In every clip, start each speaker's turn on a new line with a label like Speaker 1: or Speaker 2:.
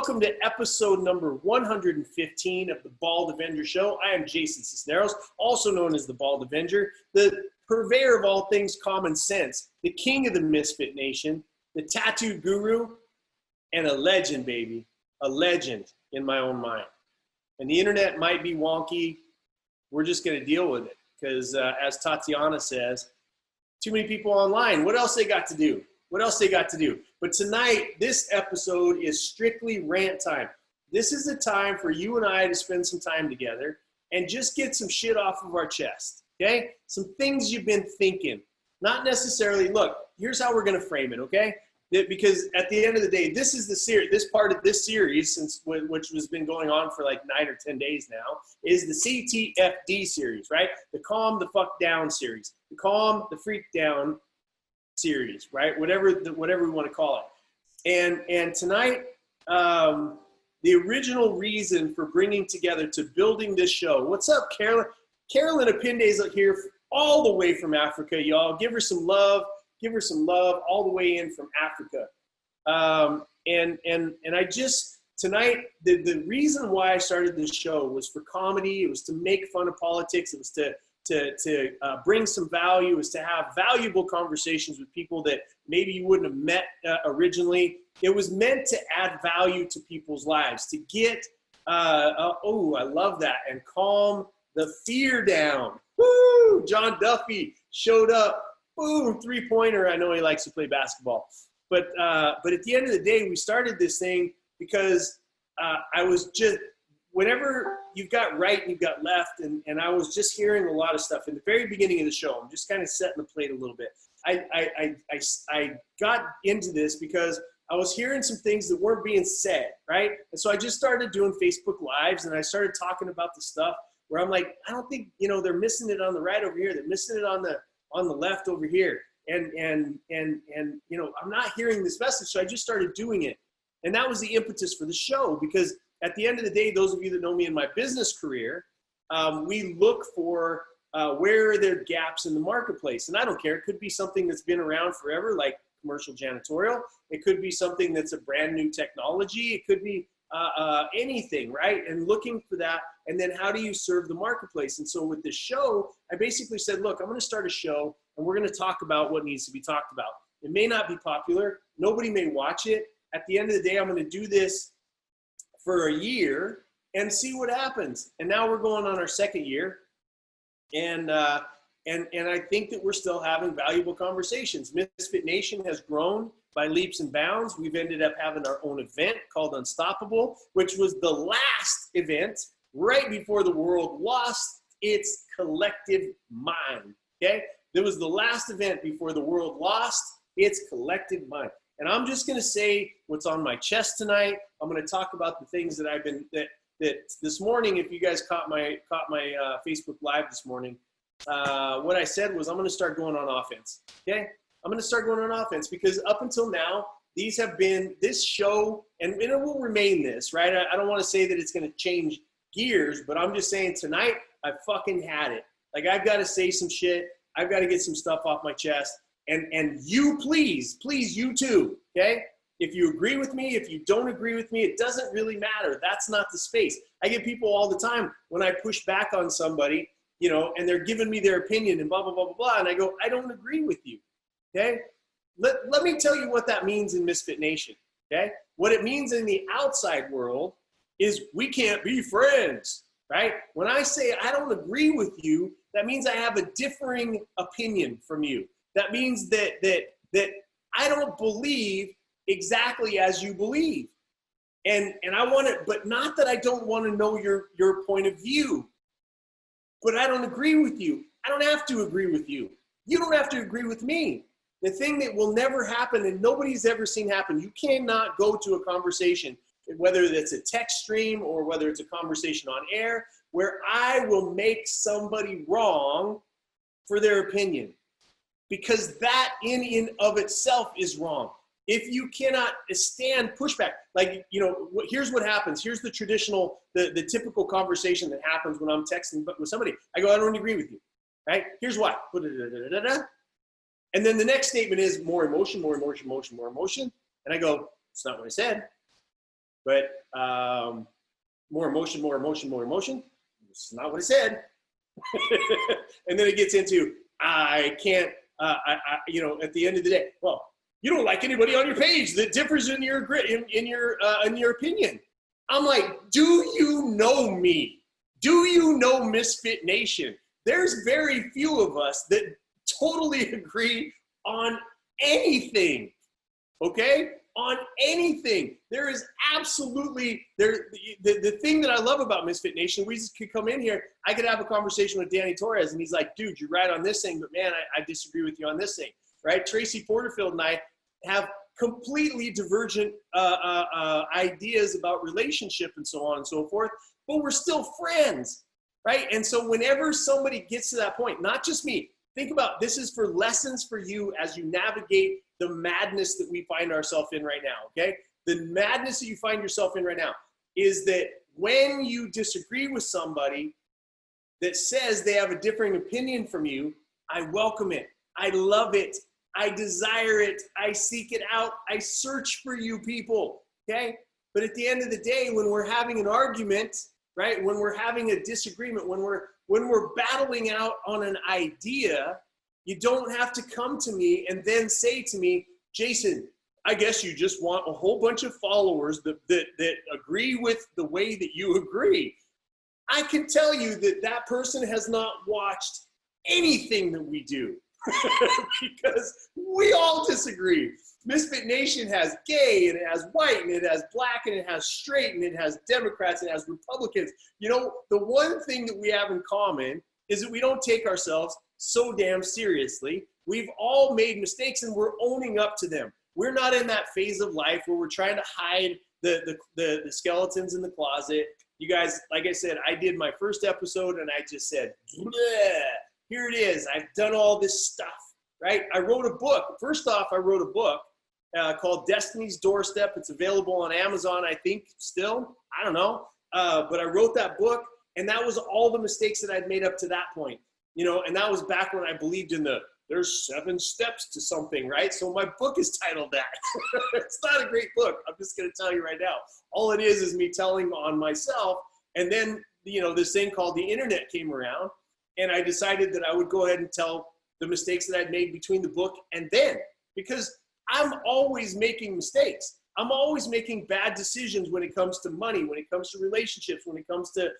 Speaker 1: welcome to episode number 115 of the Bald Avenger Show. I am Jason Cisneros, also known as the Bald Avenger, the purveyor of all things common sense, the king of the Misfit Nation, the tattoo guru, and a legend, baby, a legend in my own mind. And the internet might be wonky. We're just going to deal with it because, as Tatiana says, too many people online. What else they got to do? What else they got to do? But tonight, this episode is strictly rant time. This is the time for you and I to spend some time together and just get some shit off of our chest, okay? Some things you've been thinking. Not necessarily, look, here's how we're going to frame it, okay? Because at the end of the day, this is the series, this part of this series, which has been going on for like 9 or 10 days now, is the CTFD series, right? The Calm the Fuck Down series. The Calm the Freak Down series, right? Whatever we want to call it. And tonight, the original reason for bringing together to building this show. What's up, Carolyn? Carolyn Apinde's here all the way from Africa, y'all. Give her some love. Give her some love all the way in from Africa. And I just, tonight, the reason why I started this show was for comedy. It was to make fun of politics. It was to bring some value. It was to have valuable conversations with people that maybe you wouldn't have met originally. It was meant to add value to people's lives, to get, oh, I love that, and calm the fear down. Woo! John Duffy showed up. Boom, three-pointer. I know he likes to play basketball. But at the end of the day, we started this thing because I was just, whenever you've got right and you've got left, and I was just hearing a lot of stuff in the very beginning of the show. I'm just kind of setting the plate a little bit. I got into this because I was hearing some things that weren't being said, right? And so I just started doing Facebook Lives, and I started talking about the stuff where I'm like, I don't think, they're missing it on the right over here. They're missing it on the left over here. And I'm not hearing this message. So I just started doing it. And that was the impetus for the show, because at the end of the day, those of you that know me in my business career, we look for where are there gaps in the marketplace. And I don't care. It could be something that's been around forever, like commercial janitorial. It could be something that's a brand new technology. It could be anything, right? And looking for that. And then how do you serve the marketplace? And so with this show, I basically said, look, I'm going to start a show and we're going to talk about what needs to be talked about. It may not be popular. Nobody may watch it. At the end of the day, I'm going to do this for a year and see what happens. And now we're going on our second year. And I think that we're still having valuable conversations. Misfit Nation has grown by leaps and bounds. We've ended up having our own event called Unstoppable, which was the last event right before the world lost its collective mind, okay? It was the last event before the world lost its collective mind. And I'm just gonna say what's on my chest tonight. I'm gonna talk about the things that I've been, that this morning, if you guys caught my Facebook Live this morning, what I said was I'm gonna start going on offense, okay? I'm gonna start going on offense because up until now, these have been, this show, and it will remain this, right? I don't wanna say that it's gonna change gears, but I'm just saying tonight, I fucking had it. Like, I've got to say some shit. I've got to get some stuff off my chest. And you, please, you too, okay? If you agree with me, if you don't agree with me, it doesn't really matter. That's not the space. I get people all the time when I push back on somebody, and they're giving me their opinion and blah, blah, blah, blah, blah. And I go, I don't agree with you, okay? Let me tell you what that means in Misfit Nation, okay? What it means in the outside world is we can't be friends, right? When I say I don't agree with you, that means I have a differing opinion from you. That means that I don't believe exactly as you believe. And I want to, but not that I don't want to know your point of view, but I don't agree with you. I don't have to agree with you. You don't have to agree with me. The thing that will never happen and nobody's ever seen happen, you cannot go to a conversation, whether it's a text stream or whether it's a conversation on air, where I will make somebody wrong for their opinion. Because that in of itself is wrong. If you cannot stand pushback, like, here's what happens. Here's the traditional, the typical conversation that happens when I'm texting with somebody. I go, I don't agree with you, right? Here's why. And then the next statement is more emotion, more emotion, more emotion, more emotion. And I go, it's not what I said. But more emotion, more emotion, more emotion. It's not what I said. And then it gets into, I can't, you know, at the end of the day, well, you don't like anybody on your page that differs in your opinion. I'm like, do you know me? Do you know Misfit Nation? There's very few of us that totally agree on anything, okay? On anything. There is absolutely, the thing that I love about Misfit Nation, we just could come in here, I could have a conversation with Danny Torres, and he's like, dude, you're right on this thing, but man, I disagree with you on this thing, right? Tracy Porterfield and I have completely divergent ideas about relationship and so on and so forth, but we're still friends, right? And so whenever somebody gets to that point, not just me, think about, this is for lessons for you as you navigate the madness that we find ourselves in right now, okay? The madness that you find yourself in right now is that when you disagree with somebody that says they have a differing opinion from you, I welcome it. I love it. I desire it. I seek it out. I search for you people, okay? But at the end of the day, when we're having an argument, right? When we're having a disagreement, when we're battling out on an idea, you don't have to come to me and then say to me, Jason, I guess you just want a whole bunch of followers that agree with the way that you agree. I can tell you that that person has not watched anything that we do because we all disagree. Misfit Nation has gay, and it has white, and it has black, and it has straight, and it has Democrats, and it has Republicans. You know, the one thing that we have in common is that we don't take ourselves so damn seriously. We've all made mistakes, and we're owning up to them. We're not in that phase of life where we're trying to hide the skeletons in the closet. You guys, like I said, I did my first episode, and I just said, here it is. I've done all this stuff, right? I wrote a book. First off, I wrote a book called Destiny's Doorstep. It's available on Amazon, I think, still. I don't know. But I wrote that book, and that was all the mistakes that I'd made up to that point. You know, and that was back when I believed in there's 7 steps to something, right? So my book is titled that. It's not a great book. I'm just going to tell you right now. All it is me telling on myself. And then, you know, this thing called the internet came around, and I decided that I would go ahead and tell the mistakes that I'd made between the book and then, because I'm always making mistakes. I'm always making bad decisions when it comes to money, when it comes to relationships, when it comes to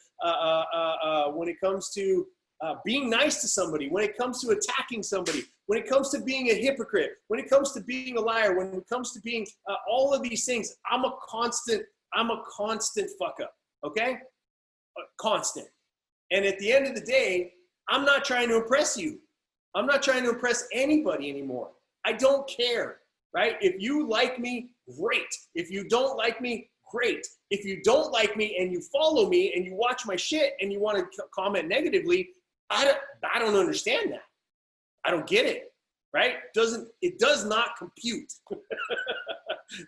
Speaker 1: being nice to somebody, when it comes to attacking somebody, when it comes to being a hypocrite, when it comes to being a liar, when it comes to being all of these things. I'm a constant fuck up, okay? Constant. And at the end of the day, I'm not trying to impress you. I'm not trying to impress anybody anymore. I don't care, right? If you like me, great. If you don't like me, great. If you don't like me and you follow me and you watch my shit and you want to comment negatively, I don't understand that. I don't get it, right? It does not compute.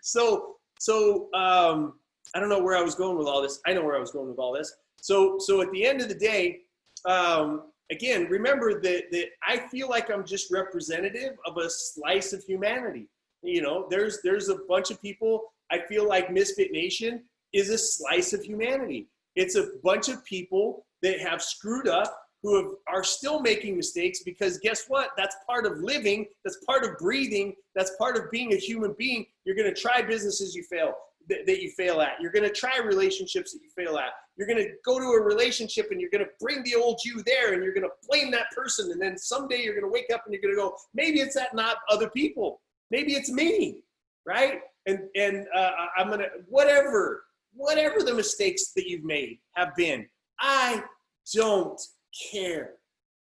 Speaker 1: So I don't know where I was going with all this. I know where I was going with all this. So at the end of the day, again, remember that I feel like I'm just representative of a slice of humanity. You know, there's a bunch of people. I feel like Misfit Nation is a slice of humanity. It's a bunch of people that have screwed up, who are still making mistakes, because guess what? That's part of living. That's part of breathing. That's part of being a human being. You're going to try businesses you fail at. You're going to try relationships that you fail at. You're going to go to a relationship and you're going to bring the old you there, and you're going to blame that person. And then someday you're going to wake up and you're going to go, maybe it's that, not other people. Maybe it's me, right? And I'm going to, whatever the mistakes that you've made have been, I don't care.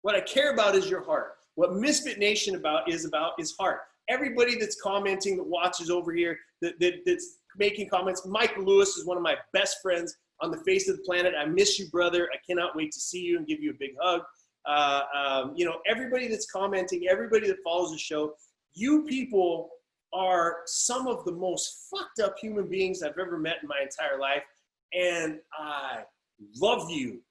Speaker 1: What I care about is your heart. What Misfit Nation is heart. Everybody that's commenting, that watches over here, that's making comments. Mike Lewis is one of my best friends on the face of the planet. I miss you, brother. I cannot wait to see you and give you a big hug. You know, everybody that's commenting, everybody that follows the show, you people are some of the most fucked up human beings I've ever met in my entire life. And I love you.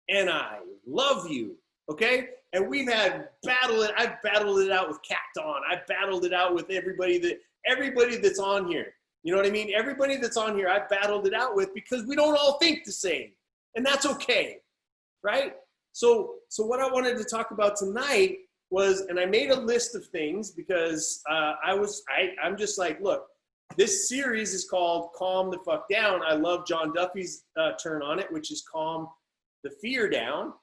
Speaker 1: And I love you, okay? And I've battled it out with Cat Dawn. I've battled it out with everybody that's on here. You know what I mean? Everybody that's on here, I've battled it out with because we don't all think the same. And that's okay, right? So what I wanted to talk about tonight was, and I made a list of things because I'm just like, look, this series is called Calm the Fuck Down. I love John Duffy's turn on it, which is calm the fear down.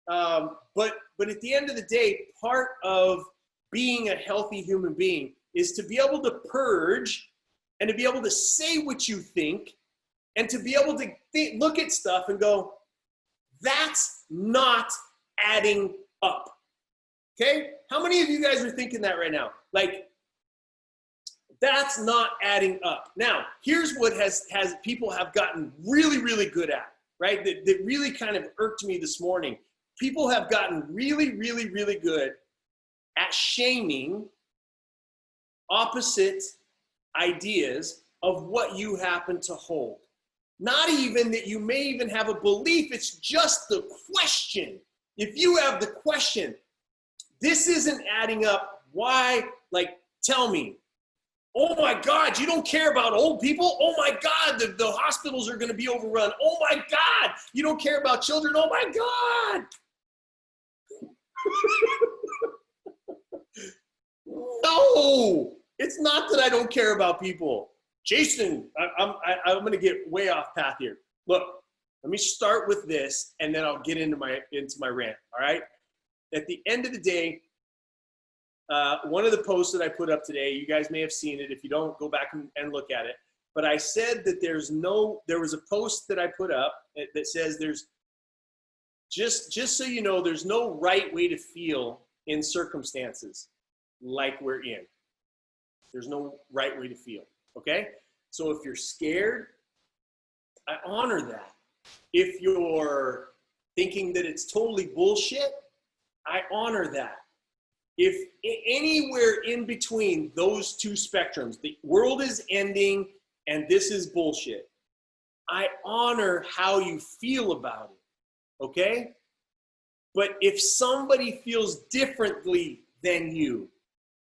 Speaker 1: But at the end of the day, part of being a healthy human being is to be able to purge and to be able to say what you think and to be able to look at stuff and go, that's not adding up. Okay? How many of you guys are thinking that right now? Like, that's not adding up. Now, here's what has people have gotten really, really good at, right? That really kind of irked me this morning. People have gotten really, really, really good at shaming opposite ideas of what you happen to hold. Not even that you may even have a belief, it's just the question. If you have the question, this isn't adding up, why? Like, tell me. Oh my God, you don't care about old people? Oh my God, the hospitals are gonna be overrun. Oh my God, you don't care about children? Oh my God. No, it's not that I don't care about people. Jason, I'm gonna get way off path here. Look, let me start with this and then I'll get into my rant, all right? At the end of the day, one of the posts that I put up today, you guys may have seen it. If you don't, go back and look at it. But I said that there was a post that I put up that says there's, just so you know, there's no right way to feel in circumstances like we're in. There's no right way to feel, okay? So if you're scared, I honor that. If you're thinking that it's totally bullshit, I honor that. If anywhere in between those two spectrums, the world is ending and this is bullshit, I honor how you feel about it, okay? But if somebody feels differently than you,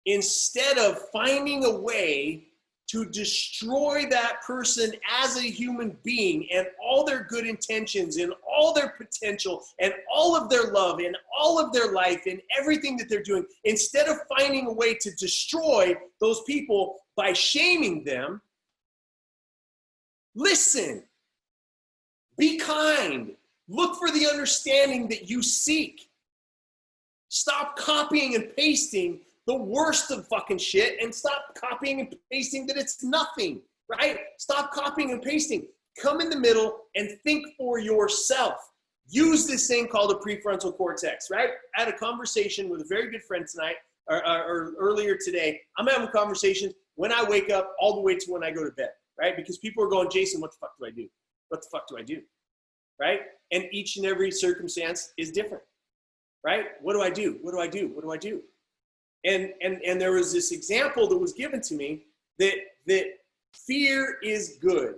Speaker 1: instead of finding a way to destroy that person as a human being and all their good intentions and all their potential and all of their love and all of their life and everything that they're doing, instead of finding a way to destroy those people by shaming them, listen, be kind, look for the understanding that you seek. Stop copying and pasting the worst of fucking shit and stop copying and pasting that it's nothing, right? Stop copying and pasting. Come in the middle and think for yourself. Use this thing called a prefrontal cortex, right? I had a conversation with a very good friend tonight, or earlier today. I'm having conversations when I wake up all the way to when I go to bed, right? Because people are going, Jason, what the fuck do I do? What the fuck do I do, right? And each and every circumstance is different, right? What do I do? What do I do? What do I do? And there was this example that was given to me that fear is good,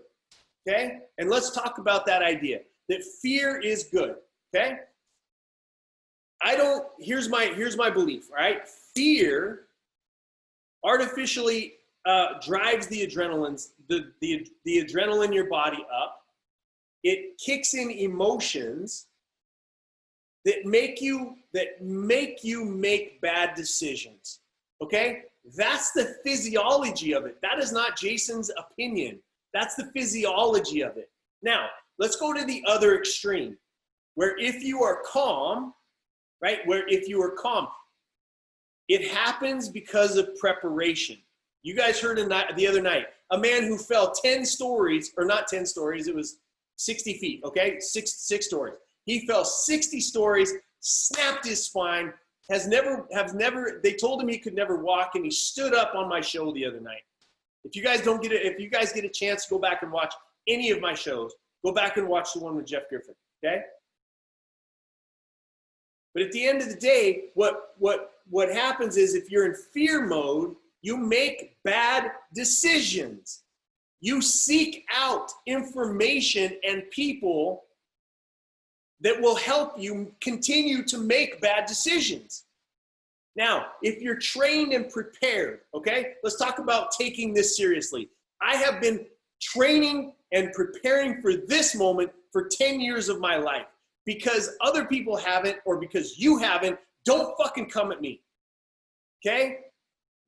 Speaker 1: okay? And let's talk about that idea, that fear is good, okay? Here's my belief, all right? Fear artificially drives the adrenaline in your body up. It kicks in emotions that make you make bad decisions, okay? That's the physiology of it. That is not Jason's opinion. That's the physiology of it. Now, let's go to the other extreme, where if you are calm, right? Where if you are calm, it happens because of preparation. You guys heard the other night, a man who fell 10 stories, or not 10 stories, it was 60 feet, okay? Six stories. He fell 60 stories, snapped his spine, they told him he could never walk, and he stood up on my show the other night. If you guys get a chance to go back and watch any of my shows, go back and watch the one with Jeff Griffin, okay? But at the end of the day, what happens is if you're in fear mode, you make bad decisions. You seek out information and people that will help you continue to make bad decisions. Now, if you're trained and prepared, okay, let's talk about taking this seriously. I have been training and preparing for this moment for 10 years of my life. Because other people haven't, or because you haven't, don't fucking come at me. Okay?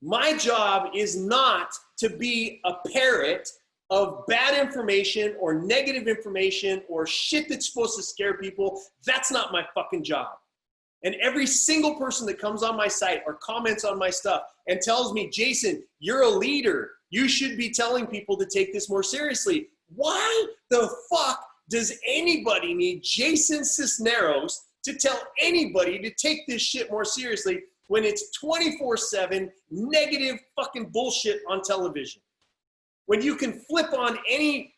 Speaker 1: My job is not to be a parrot of bad information or negative information or shit that's supposed to scare people. That's not my fucking job. And every single person that comes on my site or comments on my stuff and tells me, Jason, you're a leader. You should be telling people to take this more seriously. Why the fuck does anybody need Jason Cisneros to tell anybody to take this shit more seriously when it's 24/7 negative fucking bullshit on television? When you can flip on any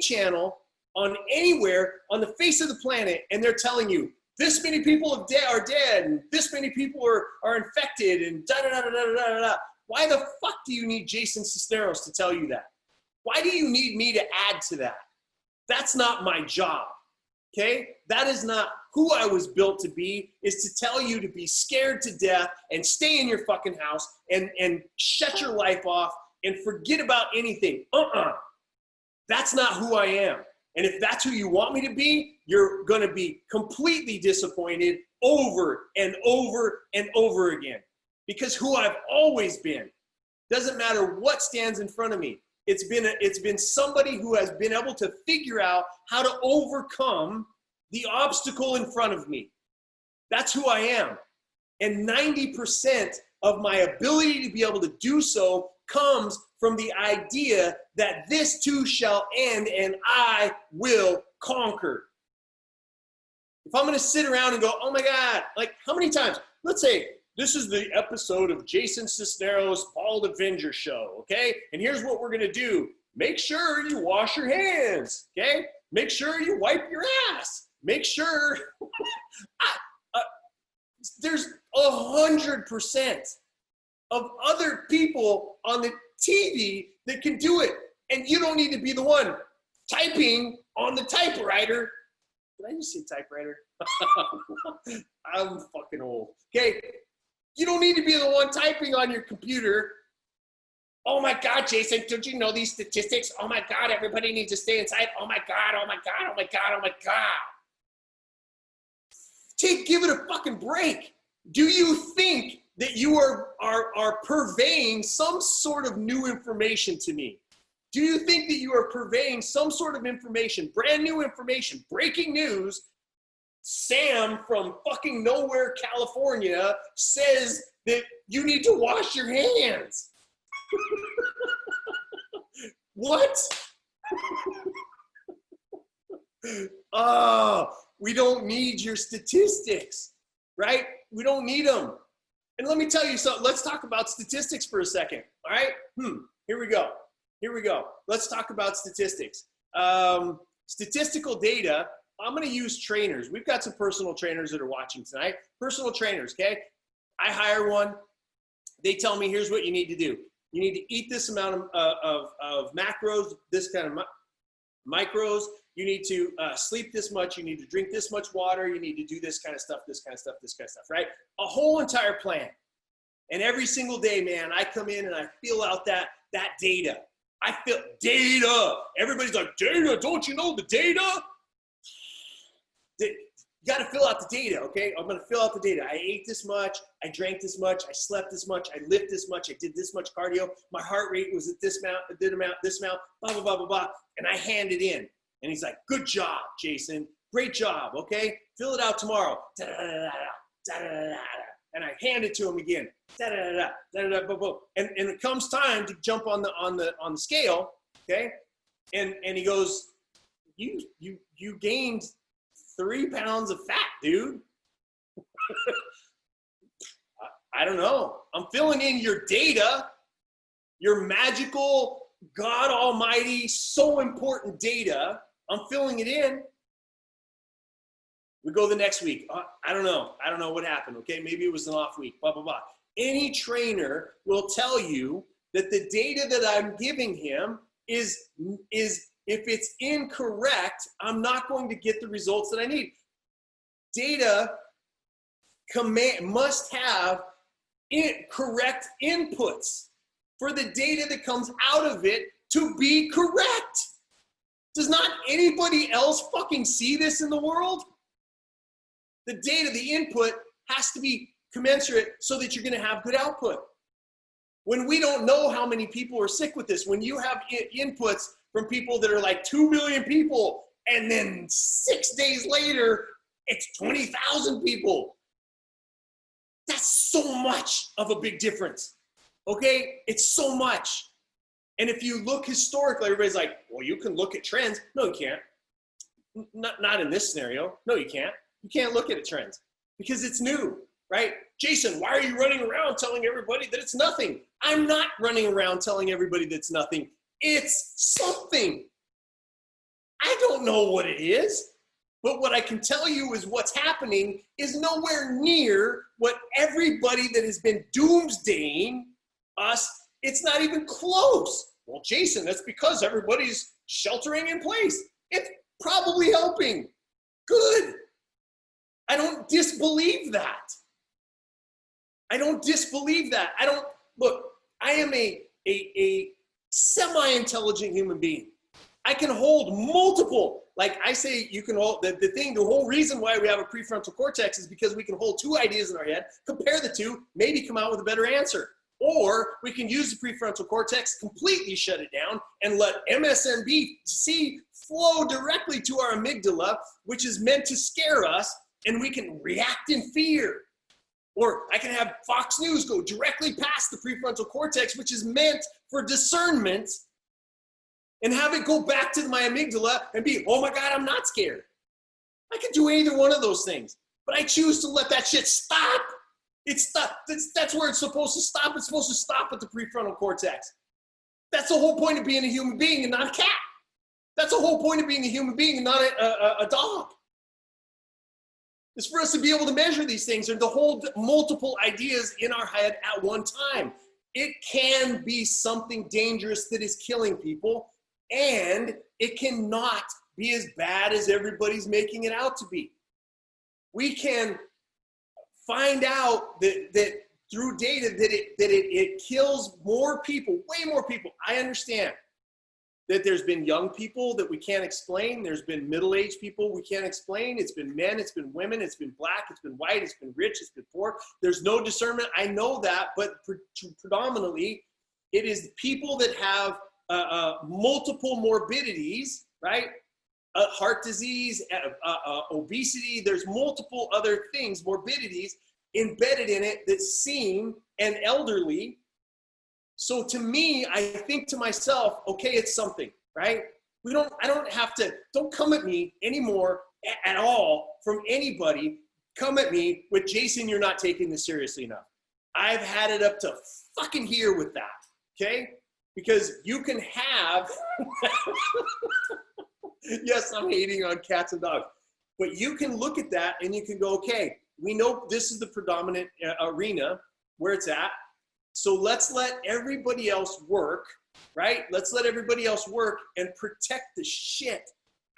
Speaker 1: channel on anywhere on the face of the planet and they're telling you this many people are dead and this many people are infected and da da da da da da da. Why the fuck do you need Jason Cisneros to tell you that? Why do you need me to add to that? That's not my job, okay? That is not who I was built to be, is to tell you to be scared to death and stay in your fucking house and shut your life off and forget about anything. That's not who I am. And if that's who you want me to be, you're gonna be completely disappointed over and over and over again. Because who I've always been, doesn't matter what stands in front of me. It's been somebody who has been able to figure out how to overcome the obstacle in front of me. That's who I am. And 90% of my ability to be able to do so comes from the idea that this too shall end and I will conquer. If I'm going to sit around and go, oh my God, like how many times? Let's say this is the episode of Jason Cisneros' Bald Avenger Show, okay? And here's what we're going to do. Make sure you wash your hands, okay? Make sure you wipe your ass. Make sure there's 100% of other people on the TV that can do it. And you don't need to be the one typing on the typewriter. Did I just say typewriter? I'm fucking old. Okay. You don't need to be the one typing on your computer. Oh my God, Jason, don't you know these statistics? Oh my God, everybody needs to stay inside. Oh my God, oh my God, oh my God, oh my God. Give it a fucking break. Do you think that you are purveying some sort of new information to me? Do you think that you are purveying some sort of information, brand new information, breaking news? Sam from fucking nowhere, California says that you need to wash your hands. What? Oh, we don't need your statistics, right? We don't need them. And let me tell you something. Let's talk about statistics for a second, all right? Here we go. Here we go. Let's talk about statistics. Statistical data. I'm going to use trainers. We've got some personal trainers that are watching tonight. Personal trainers, okay? I hire one. They tell me, here's what you need to do. You need to eat this amount of macros, this kind of micros. You need to sleep this much. You need to drink this much water. You need to do this kind of stuff, this kind of stuff, this kind of stuff, right? A whole entire plan. And every single day, man, I come in and I fill out that data. I feel data. Everybody's like, data, don't you know the data? You got to fill out the data, okay? I'm going to fill out the data. I ate this much. I drank this much. I slept this much. I lifted this much. I did this much cardio. My heart rate was at this amount, this amount, blah, blah, blah, blah, blah. And I hand it in. And he's like, good job, Jason. Great job, okay? Fill it out tomorrow. Da-da-da-da-da, da-da-da-da-da. And I hand it to him again. Da-da-da-da, da-da-da, blah, blah. And it comes time to jump on the scale, okay? And he goes, you gained 3 pounds of fat, dude. I don't know. I'm filling in your data, your magical, God almighty, so important data. I'm filling it in. We go the next week. I don't know. I don't know what happened, okay? Maybe it was an off week, blah, blah, blah. Any trainer will tell you that the data that I'm giving him is if it's incorrect, I'm not going to get the results that I need. Data must have correct inputs for the data that comes out of it to be correct. Does not anybody else fucking see this in the world? The data, the input has to be commensurate so that you're going to have good output. When we don't know how many people are sick with this, when you have inputs from people that are like 2 million people, and then 6 days later, it's 20,000 people. That's so much of a big difference, okay? It's so much. And if you look historically, everybody's like, well, you can look at trends. No, you can't. Not in this scenario. No, you can't. You can't look at trends because it's new, right? Jason, why are you running around telling everybody that it's nothing? I'm not running around telling everybody that it's nothing. It's something. I don't know what it is, but what I can tell you is what's happening is nowhere near what everybody that has been doomsdaying us, it's not even close. Well, Jason, that's because everybody's sheltering in place. It's probably helping. Good. I don't disbelieve that. I don't disbelieve that. Look, I am a semi-intelligent human being. I can hold multiple, like I say, you can hold, the whole reason why we have a prefrontal cortex is because we can hold two ideas in our head, compare the two, maybe come out with a better answer. Or we can use the prefrontal cortex, completely shut it down, and let MSNBC flow directly to our amygdala, which is meant to scare us, and we can react in fear. Or I can have Fox News go directly past the prefrontal cortex, which is meant for discernment, and have it go back to my amygdala and be, oh my God, I'm not scared. I can do either one of those things, but I choose to let that shit stop. That's where it's supposed to stop. It's supposed to stop at the prefrontal cortex. That's the whole point of being a human being and not a cat. That's the whole point of being a human being and not a dog. It's for us to be able to measure these things and to hold multiple ideas in our head at one time. It can be something dangerous that is killing people, and it cannot be as bad as everybody's making it out to be. We can find out that through data that it kills more people, way more people. I understand that there's been young people that we can't explain. There's been middle-aged people we can't explain. It's been men, it's been women, it's been black, it's been white, it's been rich, it's been poor. There's no discernment. I know that, but predominantly it is people that have multiple morbidities, right? Heart disease, obesity, there's multiple other things, morbidities embedded in it that seem and elderly. So to me, I think to myself, okay, it's something, right? Don't come at me anymore at all from anybody. Come at me with, Jason, you're not taking this seriously enough. I've had it up to fucking here with that, okay? Because you can have, yes, I'm hating on cats and dogs, but you can look at that and you can go, okay, we know this is the predominant arena where it's at. So let's let everybody else work, right? Let's let everybody else work and protect the shit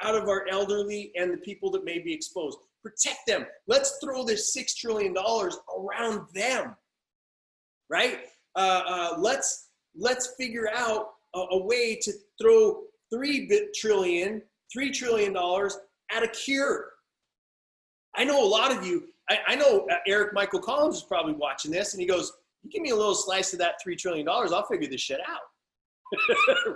Speaker 1: out of our elderly and the people that may be exposed. Protect them. Let's throw this $6 trillion around them, right? Let's figure out a way to throw $3 trillion at a cure. I know a lot of you, I know Eric Michael Collins is probably watching this and he goes, you give me a little slice of that $3 trillion, I'll figure this shit out,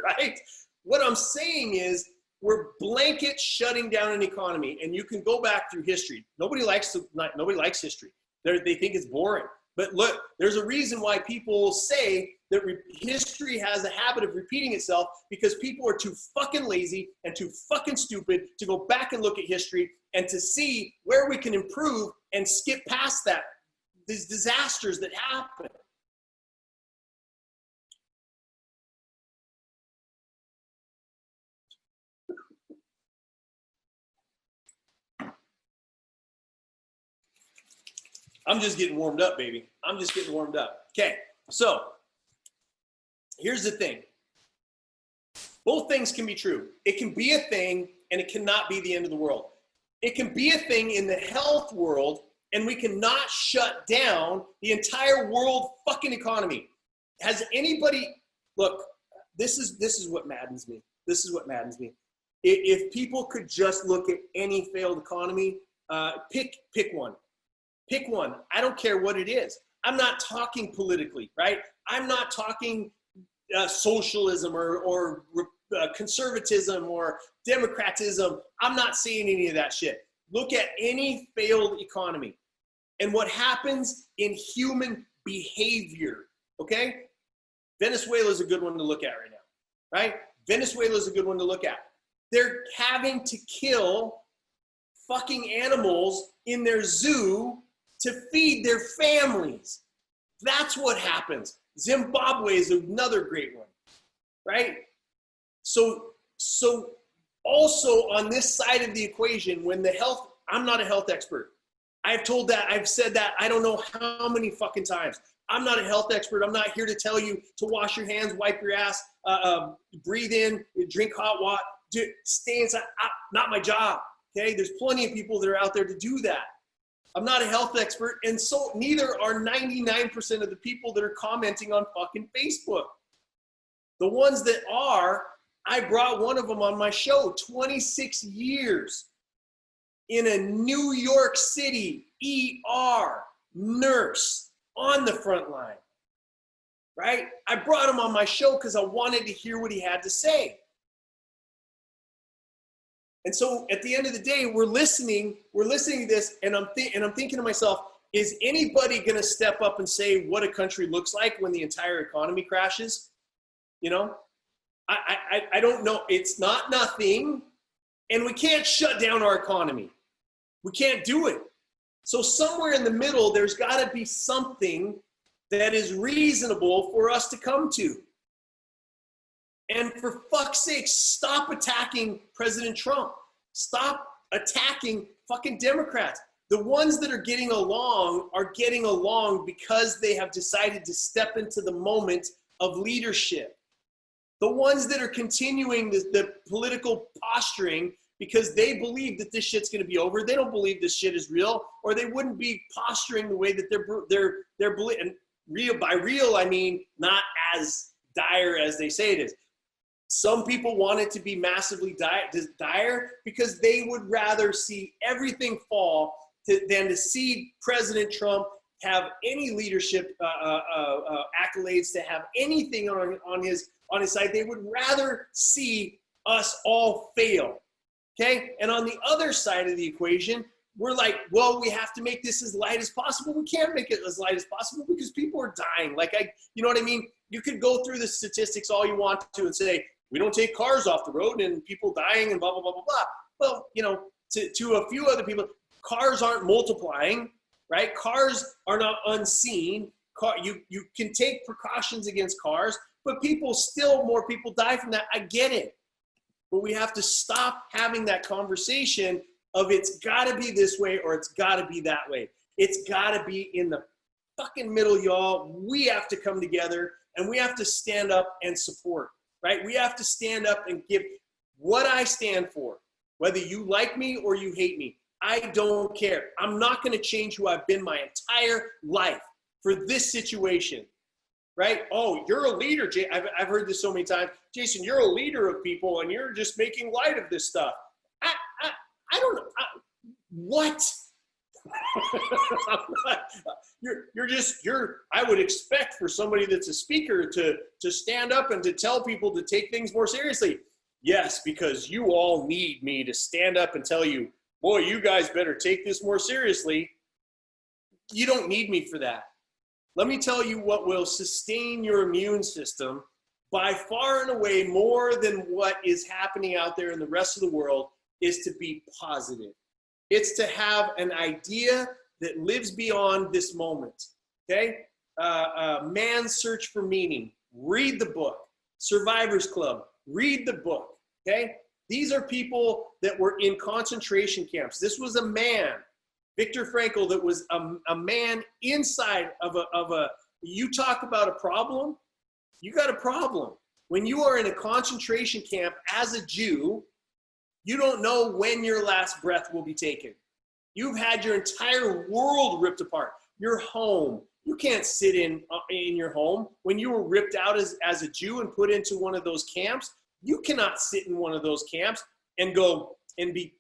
Speaker 1: right? What I'm saying is we're blanket shutting down an economy, and you can go back through history. Nobody likes history. They think it's boring. But look, there's a reason why people say that history has a habit of repeating itself, because people are too fucking lazy and too fucking stupid to go back and look at history and to see where we can improve and skip past that, these disasters that happen. I'm just getting warmed up, baby. I'm just getting warmed up. Okay, so here's the thing. Both things can be true. It can be a thing and it cannot be the end of the world. It can be a thing in the health world and we cannot shut down the entire world fucking economy. Has anybody look, this is what maddens me. This is what maddens me. If people could just look at any failed economy, pick one. Pick one. I don't care what it is. I'm not talking politically, right? I'm not talking socialism or conservatism or democratism. I'm not saying any of that shit. Look at any failed economy and what happens in human behavior, okay? Venezuela is a good one to look at right now, right? Venezuela is a good one to look at. They're having to kill fucking animals in their zoo to feed their families. That's what happens. Zimbabwe is another great one, right? So also on this side of the equation, when the health, I'm not a health expert. I've said that I don't know how many fucking times. I'm not a health expert. I'm not here to tell you to wash your hands, wipe your ass, breathe in, drink hot water, stay inside. Not my job, okay? There's plenty of people that are out there to do that. I'm not a health expert, and so neither are 99% of the people that are commenting on fucking Facebook. The ones that are, I brought one of them on my show, 26 years in a New York City ER nurse on the front line, right? I brought him on my show because I wanted to hear what he had to say. And so at the end of the day, we're listening to this, and I'm thinking to myself, is anybody gonna step up and say what a country looks like when the entire economy crashes? You know, I don't know. It's not nothing, and we can't shut down our economy. We can't do it. So somewhere in the middle, there's gotta be something that is reasonable for us to come to. And for fuck's sake, stop attacking President Trump. Stop attacking fucking Democrats. The ones that are getting along because they have decided to step into the moment of leadership. The ones that are continuing the political posturing because they believe that this shit's gonna be over. They don't believe this shit is real, or they wouldn't be posturing the way that they're believing. Real, by real, I mean not as dire as they say it is. Some people want it to be massively dire because they would rather see everything fall than to see President Trump have any leadership accolades, to have anything on his side. They would rather see us all fail, okay? And on the other side of the equation, we're like, well, we have to make this as light as possible. We can't make it as light as possible because people are dying. You know what I mean? You could go through the statistics all you want to and say, we don't take cars off the road and people dying and blah, blah, blah, blah, blah. Well, you know, to a few other people, cars aren't multiplying, right? Cars are not unseen. You can take precautions against cars, but more people die from that. I get it. But we have to stop having that conversation of it's gotta be this way or it's gotta be that way. It's gotta be in the fucking middle, y'all. We have to come together and we have to stand up and support. Right? We have to stand up and give what I stand for. Whether you like me or you hate me, I don't care. I'm not going to change who I've been my entire life for this situation. Right? Oh, you're a leader, Jay. I've heard this so many times. Jason, you're a leader of people and you're just making light of this stuff. I don't know. What? I would expect for somebody that's a speaker to stand up and to tell people to take things more seriously. Yes, because you all need me to stand up and tell you, boy, you guys better take this more seriously. You don't need me for that. Let me tell you what will sustain your immune system by far and away more than what is happening out there in the rest of the world is to be positive. It's to have an idea that lives beyond this moment, okay? Man's Search for Meaning, read the book. Survivor's Club, read the book, okay? These are people that were in concentration camps. This was a man, Viktor Frankl, that was a man inside of a, you talk about a problem, you got a problem. When you are in a concentration camp as a Jew, you don't know when your last breath will be taken. You've had your entire world ripped apart. Your home, You can't sit in your home. When you were ripped out as a Jew and put into one of those camps, you cannot sit in one of those camps and go and be,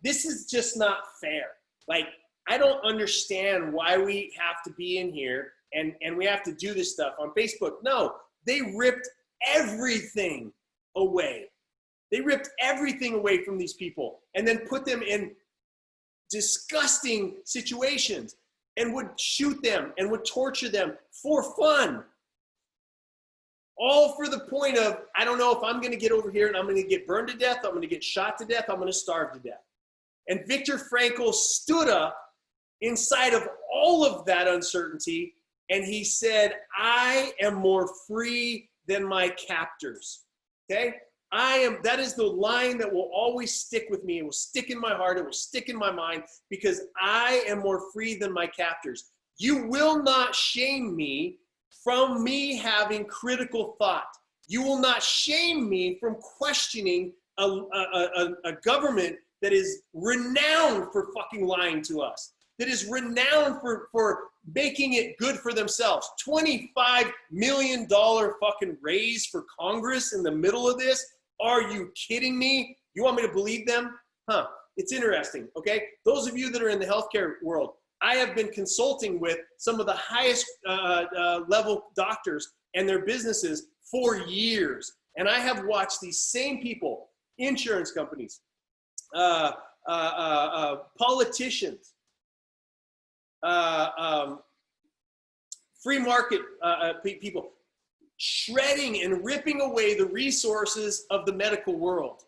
Speaker 1: this is just not fair. Like, I don't understand why we have to be in here and we have to do this stuff on Facebook. No, they ripped everything away. They ripped everything away from these people and then put them in disgusting situations and would shoot them and would torture them for fun. All for the point of, I don't know if I'm going to get over here and I'm going to get burned to death, I'm going to get shot to death, I'm going to starve to death. And Viktor Frankl stood up inside of all of that uncertainty and he said, I am more free than my captors. Okay? That is the line that will always stick with me. It will stick in my heart. It will stick in my mind because I am more free than my captors. You will not shame me from me having critical thought. You will not shame me from questioning a government that is renowned for fucking lying to us, that is renowned for making it good for themselves. $25 million fucking raise for Congress in the middle of this. Are you kidding me? You want me to believe them? Huh, it's interesting, okay? Those of you that are in the healthcare world, I have been consulting with some of the highest level doctors and their businesses for years. And I have watched these same people, insurance companies, politicians, free market people, shredding and ripping away the resources of the medical world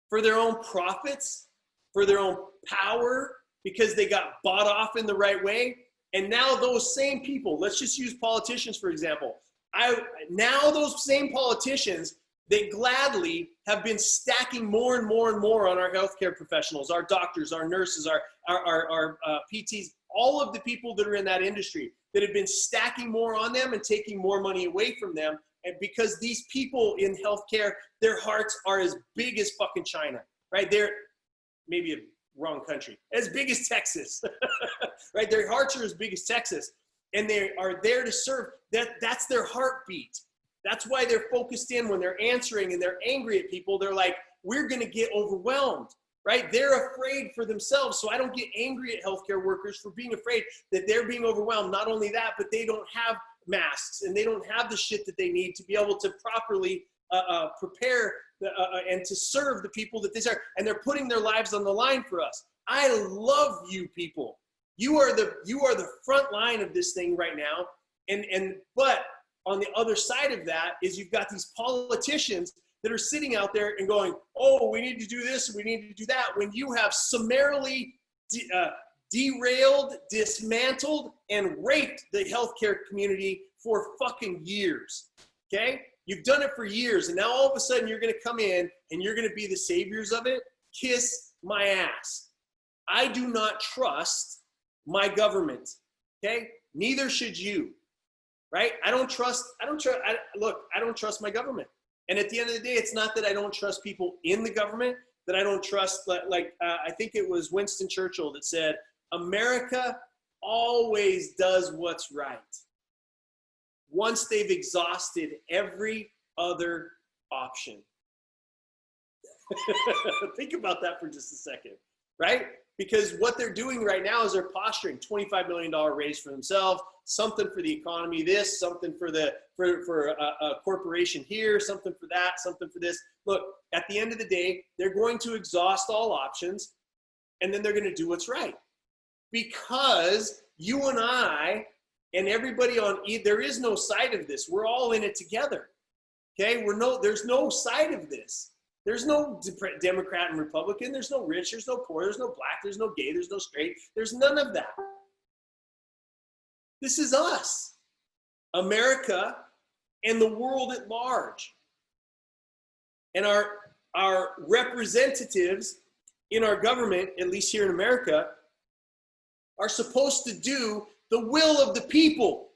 Speaker 1: for their own profits, for their own power, because they got bought off in the right way. And now those same people, let's just use politicians for example. Now those same politicians, they gladly have been stacking more and more and more on our healthcare professionals, our doctors, our nurses, our PTs, all of the people that are in that industry that have been stacking more on them and taking more money away from them. And because these people in healthcare, their hearts are as big as fucking China, right? They're maybe a wrong country, as big as Texas, right? Their hearts are as big as Texas and they are there to serve. That's their heartbeat. That's why they're focused in when they're answering and they're angry at people. They're like, we're going to get overwhelmed, right? They're afraid for themselves. So I don't get angry at healthcare workers for being afraid that they're being overwhelmed. Not only that, but they don't have masks and they don't have the shit that they need to be able to properly prepare and to serve the people that they serve. And they're putting their lives on the line for us. I love you people. You are the front line of this thing right now. But on the other side of that is you've got these politicians that are sitting out there and going, oh, we need to do this, we need to do that, when you have summarily derailed, dismantled, and raped the healthcare community for fucking years, okay? You've done it for years, and now all of a sudden you're gonna come in and you're gonna be the saviors of it? Kiss my ass. I do not trust my government, okay? Neither should you, right? I don't trust my government. And at the end of the day, it's not that I don't trust people in the government, that I don't trust, I think it was Winston Churchill that said, America always does what's right once they've exhausted every other option. Think about that for just a second, right? Because what they're doing right now is they're posturing $25 million raise for themselves, something for the economy, this, something for a corporation here, something for that, something for this. Look, at the end of the day, they're going to exhaust all options, and then they're going to do what's right. Because you and I and everybody there is no side of this. We're all in it together. Okay? There's no side of this. There's no Democrat and Republican. There's no rich. There's no poor. There's no black. There's no gay. There's no straight. There's none of that. This is us, America, and the world at large. And our representatives in our government, at least here in America, are supposed to do the will of the people.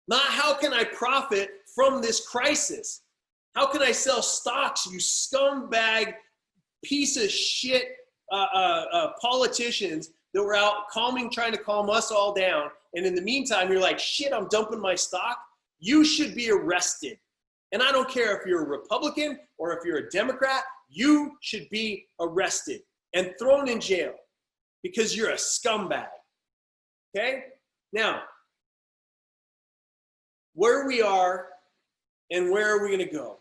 Speaker 1: Not how can I profit from this crisis? How can I sell stocks, you scumbag piece of shit politicians that were out trying to calm us all down and in the meantime, you're like, shit, I'm dumping my stock, you should be arrested. And I don't care if you're a Republican or if you're a Democrat, you should be arrested and thrown in jail because you're a scumbag. Okay? Now, where we are and where are we going to go?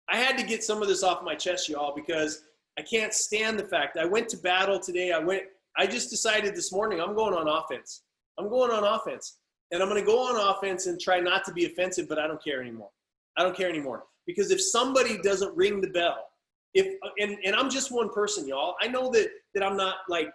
Speaker 1: I had to get some of this off my chest, y'all, because I can't stand the fact. I went to battle today. I just decided this morning I'm going on offense. I'm going on offense. And I'm going to go on offense and try not to be offensive, but I don't care anymore. I don't care anymore. Because if somebody doesn't ring the bell, and I'm just one person, y'all. I know that I'm not like,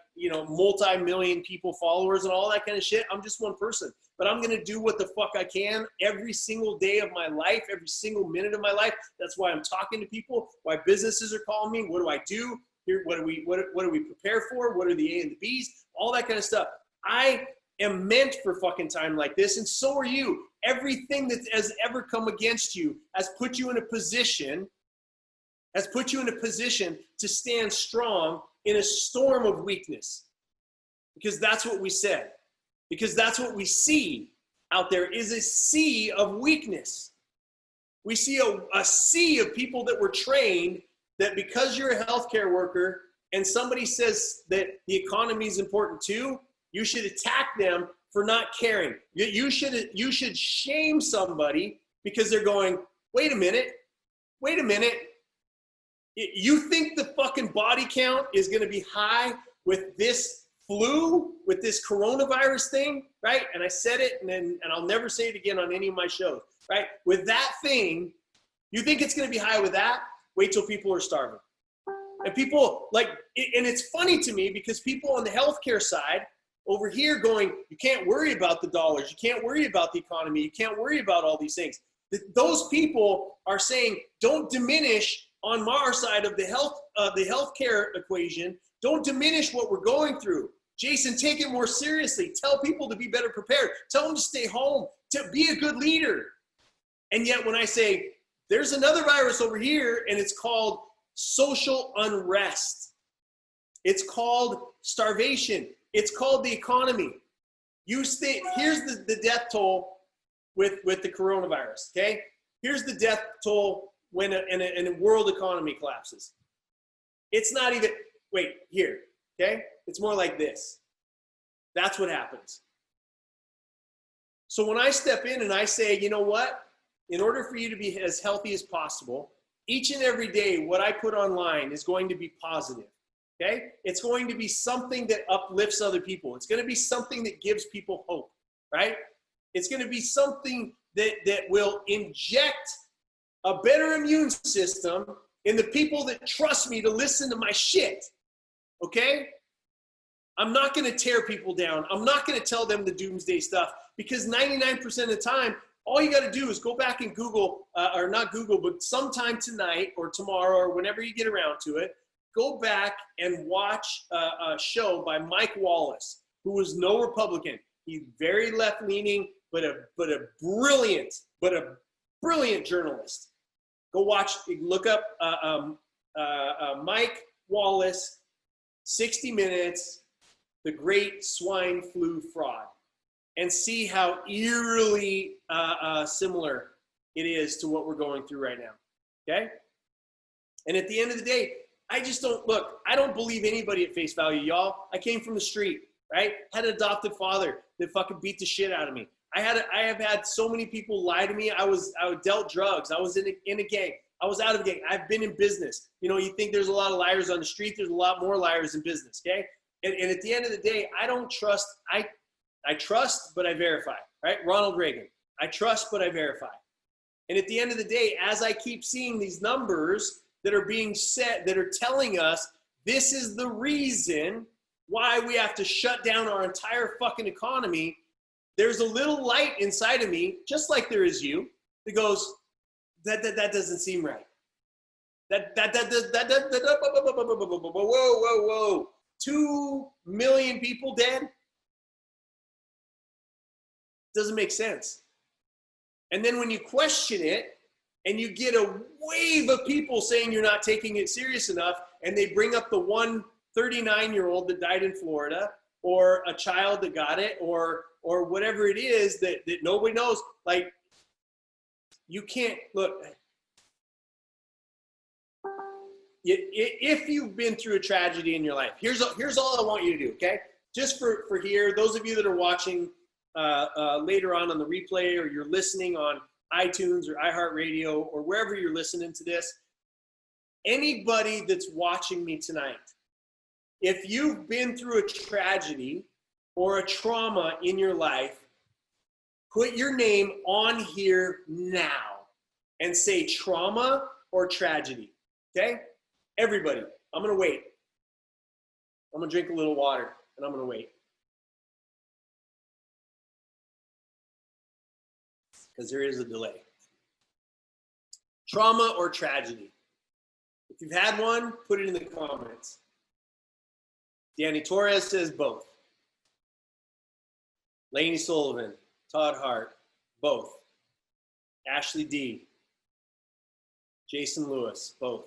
Speaker 1: multi-million people followers and all that kind of shit. I'm just one person. But I'm going to do what the fuck I can every single day of my life, every single minute of my life. That's why I'm talking to people, why businesses are calling me. What do I do? Here, what do we prepare for? What are the A and the B's? All that kind of stuff. I am meant for fucking time like this, and so are you. Everything that has ever come against you has put you in a position to stand strong in a storm of weakness. Because that's what we said. Because that's what we see out there is a sea of weakness. We see a sea of people that were trained that because you're a healthcare worker and somebody says that the economy is important too, you should attack them for not caring. You should shame somebody because they're going, wait a minute. You think the fucking body count is going to be high with this flu, with this coronavirus thing, right? And I said it, and I'll never say it again on any of my shows, right? With that thing, you think it's going to be high with that? Wait till people are starving. And people and it's funny to me because people on the healthcare side over here going, you can't worry about the dollars, you can't worry about the economy, you can't worry about all these things. Those people are saying, don't diminish on our side of the healthcare equation. Don't diminish what we're going through. Jason, take it more seriously. Tell people to be better prepared. Tell them to stay home, to be a good leader. And yet when I say, there's another virus over here, and it's called social unrest. It's called starvation. It's called the economy. Here's the death toll with the coronavirus, okay? Here's the death toll when a world economy collapses. It's not even, wait, here, okay? It's more like this. That's what happens. So when I step in and I say, you know what? In order for you to be as healthy as possible, each and every day, what I put online is going to be positive, okay? It's going to be something that uplifts other people. It's going to be something that gives people hope, right? It's going to be something that will inject a better immune system in the people that trust me to listen to my shit, okay? I'm not going to tear people down. I'm not going to tell them the doomsday stuff because 99% of the time, all you got to do is go back and Google, or not Google, but sometime tonight or tomorrow or whenever you get around to it, go back and watch a show by Mike Wallace, who was no Republican. He's very left-leaning, but a brilliant journalist. Go watch, look up Mike Wallace, 60 Minutes, The Great Swine Flu Fraud, and see how eerily similar it is to what we're going through right now, okay? And at the end of the day, I don't believe anybody at face value, y'all. I came from the street, right? Had an adopted father that fucking beat the shit out of me. I have had so many people lie to me. I dealt drugs. I was in a gang. I was out of a gang. I've been in business. You think there's a lot of liars on the street. There's a lot more liars in business, okay? And at the end of the day, I don't trust. I trust, but I verify, right? Ronald Reagan. I trust, but I verify. And at the end of the day, as I keep seeing these numbers that are being set, that are telling us this is the reason why we have to shut down our entire fucking economy, there's a little light inside of me, just like there is you, that goes, that doesn't seem right. Whoa. 2 million people dead? Doesn't make sense. And then when you question it and you get a wave of people saying you're not taking it serious enough, and they bring up the one 39-year-old that died in Florida, or a child that got it, or or whatever it is that nobody knows. Like, you can't look. If you've been through a tragedy in your life, here's all I want you to do, okay? Just for here, those of you that are watching later on the replay, or you're listening on iTunes or iHeartRadio or wherever you're listening to this, anybody that's watching me tonight, if you've been through a tragedy or a trauma in your life, put your name on here now and say trauma or tragedy, okay? Everybody, I'm gonna wait. I'm gonna drink a little water and I'm gonna wait. Because there is a delay. Trauma or tragedy? If you've had one, put it in the comments. Danny Torres says both. Lainey Sullivan, Todd Hart, both. Ashley D, Jason Lewis, both.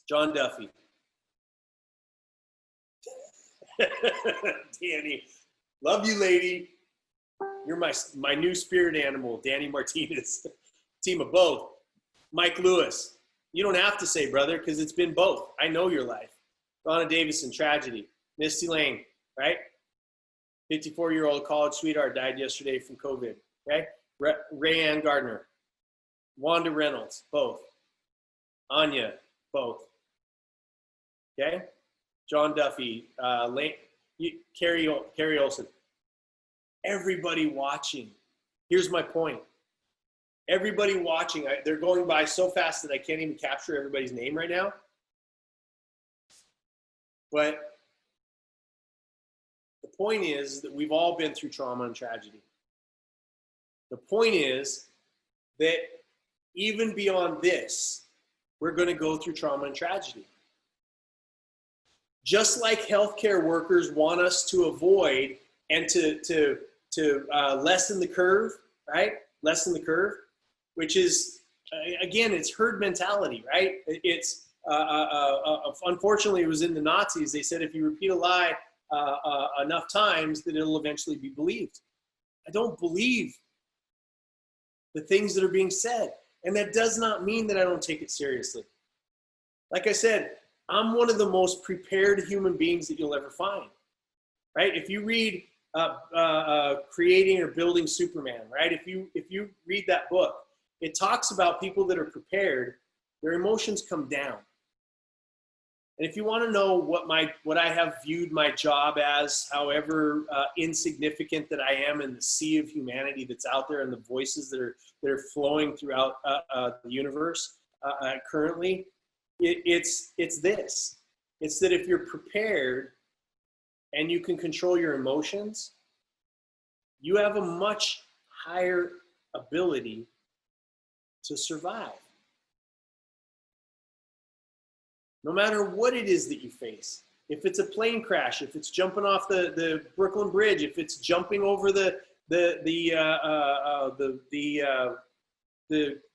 Speaker 1: John Duffy. Danny, love you, lady. You're my new spirit animal, Danny Martinez. Team of both. Mike Lewis, you don't have to say brother, because it's been both. I know your life. Donna Davison, tragedy. Misty Lane, right? 54-year-old college sweetheart died yesterday from COVID, okay? Rayanne Gardner. Wanda Reynolds, both. Anya, both. Okay? John Duffy, Carrie Olson. Everybody watching. Here's my point. Everybody watching, they're going by so fast that I can't even capture everybody's name right now. But the point is that we've all been through trauma and tragedy. The point is that even beyond this, we're going to go through trauma and tragedy. Just like healthcare workers want us to avoid and to lessen the curve, right? Lessen the curve, which is, again, it's herd mentality, right? It's, unfortunately, it was in the Nazis. They said if you repeat a lie enough times, that it'll eventually be believed. I don't believe the things that are being said. And that does not mean that I don't take it seriously. Like I said, I'm one of the most prepared human beings that you'll ever find, right? If you read Creating or Building Superman, right? If you read that book, it talks about people that are prepared, their emotions come down. And if you want to know what I have viewed my job as, however insignificant that I am in the sea of humanity that's out there and the voices that are flowing throughout the universe currently, it's this. It's that if you're prepared and you can control your emotions, you have a much higher ability to survive. No matter what it is that you face, if it's a plane crash, if it's jumping off the Brooklyn Bridge, if it's jumping over the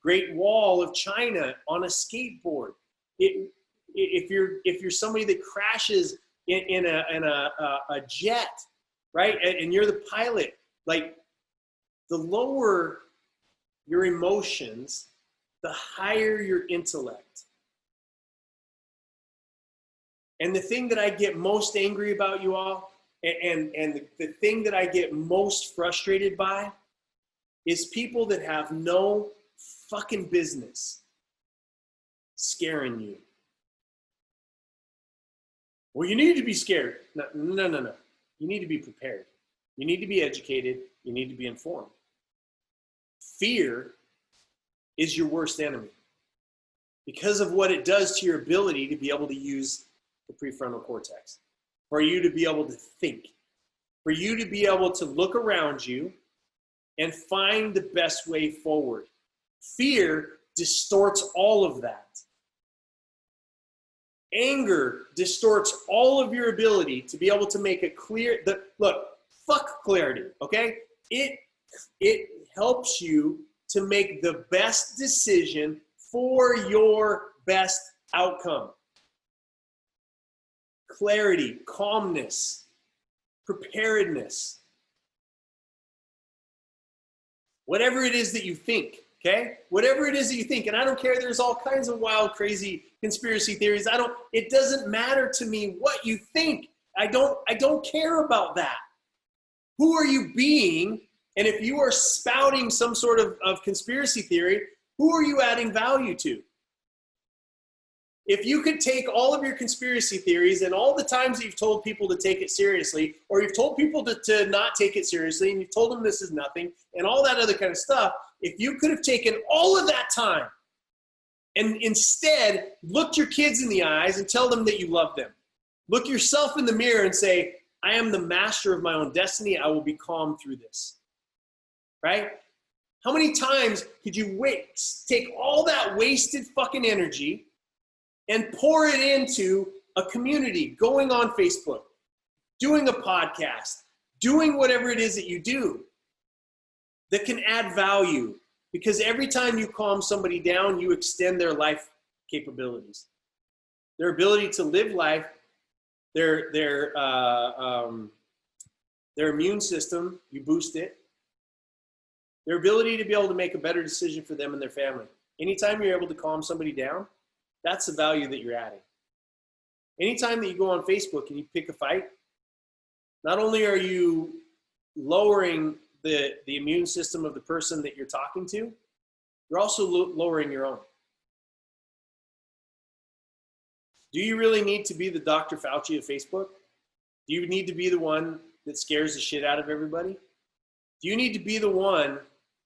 Speaker 1: Great Wall of China on a skateboard, if you're somebody that crashes in a jet, right, and you're the pilot, like, the lower your emotions, the higher your intellect. And the thing that I get most angry about, you all, and the thing that I get most frustrated by, is people that have no fucking business scaring you. Well, you need to be scared. No. You need to be prepared. You need to be educated. You need to be informed. Fear is your worst enemy because of what it does to your ability to be able to use the prefrontal cortex, for you to be able to think, for you to be able to look around you and find the best way forward. Fear distorts all of that. Anger distorts all of your ability to be able to make a clear, look, fuck clarity, okay? It helps you to make the best decision for your best outcome. Clarity, calmness, preparedness. Whatever it is that you think, okay? Whatever it is that you think, and I don't care, there's all kinds of wild, crazy conspiracy theories. It doesn't matter to me what you think. I don't care about that. Who are you being? And if you are spouting some sort of conspiracy theory, who are you adding value to? If you could take all of your conspiracy theories and all the times that you've told people to take it seriously, or you've told people to not take it seriously, and you've told them this is nothing, and all that other kind of stuff, if you could have taken all of that time and instead looked your kids in the eyes and tell them that you love them, look yourself in the mirror and say, I am the master of my own destiny. I will be calm through this, right? How many times could you take all that wasted fucking energy and pour it into a community, going on Facebook, doing a podcast, doing whatever it is that you do that can add value? Because every time you calm somebody down, you extend their life capabilities, their ability to live life, their immune system, you boost it, their ability to be able to make a better decision for them and their family. Anytime you're able to calm somebody down, that's the value that you're adding. Anytime that you go on Facebook and you pick a fight, not only are you lowering the immune system of the person that you're talking to, you're also lowering your own. Do you really need to be the Dr. Fauci of Facebook? Do you need to be the one that scares the shit out of everybody? Do you need to be the one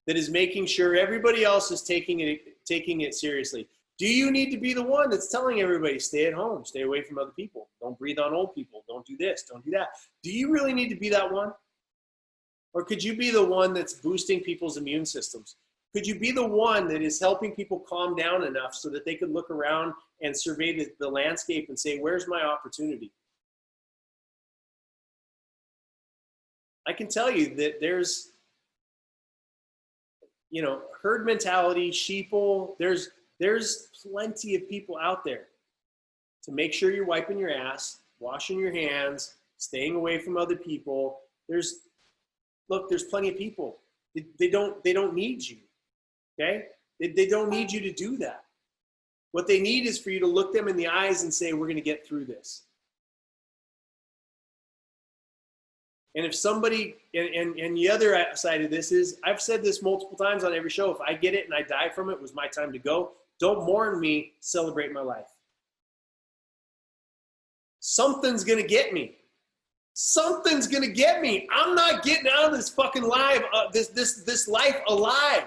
Speaker 1: that is making sure everybody else is taking it seriously? Do you need to be the one that's telling everybody, stay at home, stay away from other people, don't breathe on old people, don't do this, don't do that? Do you really need to be that one? Or could you be the one that's boosting people's immune systems? Could you be the one that is helping people calm down enough so that they could look around and survey the landscape and say, where's my opportunity? I can tell you that there's, herd mentality, sheeple, there's plenty of people out there to make sure you're wiping your ass, washing your hands, staying away from other people. There's plenty of people. They don't need you, okay? They don't need you to do that. What they need is for you to look them in the eyes and say, we're going to get through this. And if somebody, and the other side of this is, I've said this multiple times on every show, if I get it and I die from it, it was my time to go. Don't mourn me, celebrate my life. Something's going to get me. Something's going to get me. I'm not getting out of this fucking this life alive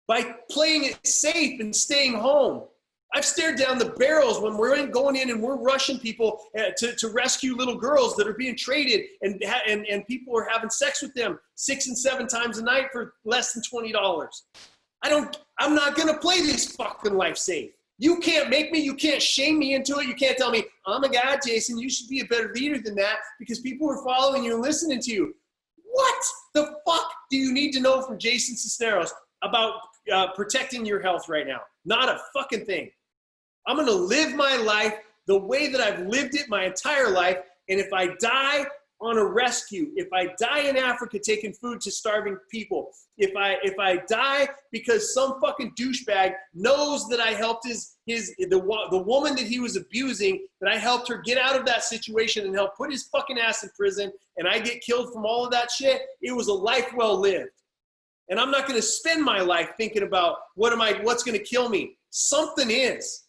Speaker 1: by playing it safe and staying home. I've stared down the barrels when we're going in and we're rushing people to rescue little girls that are being traded, and people are having sex with them 6 and 7 times a night for less than $20. I'm not going to play this fucking life safe. You can't make me, you can't shame me into it. You can't tell me, oh my God, Jason, you should be a better leader than that because people are following you and listening to you. What the fuck do you need to know from Jason Cisneros about protecting your health right now? Not a fucking thing. I'm going to live my life the way that I've lived it my entire life. And if I die on a rescue, if I die in Africa taking food to starving people, if I die because some fucking douchebag knows that I helped the woman that he was abusing, that I helped her get out of that situation and help put his fucking ass in prison, and I get killed from all of that shit, it was a life well lived. And I'm not going to spend my life thinking about what's going to kill me. Something is.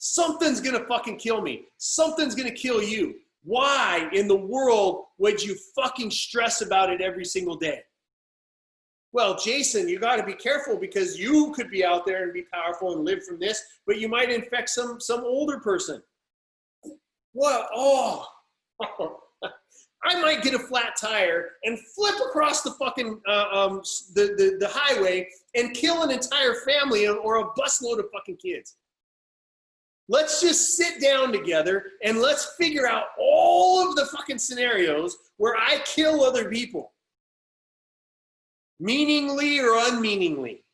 Speaker 1: Something's going to fucking kill me. Something's going to kill you. Why in the world would you fucking stress about it every single day? Well, Jason, you got to be careful because you could be out there and be powerful and live from this, but you might infect some older person. What? Oh, I might get a flat tire and flip across the fucking the highway and kill an entire family or a busload of fucking kids. Let's just sit down together and let's figure out all of the fucking scenarios where I kill other people. Meaningly or unmeaningly.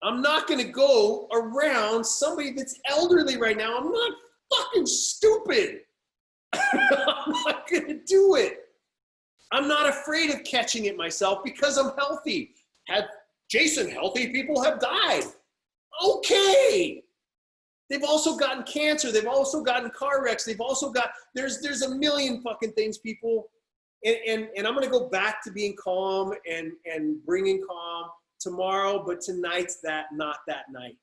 Speaker 1: I'm not going to go around somebody that's elderly right now. I'm not fucking stupid. I'm not going to do it. I'm not afraid of catching it myself because I'm healthy. Jason, healthy people have died. Okay. They've also gotten cancer. They've also gotten car wrecks. They've also got, there's a million fucking things, people. And I'm going to go back to being calm and bringing calm tomorrow, but tonight's not that night.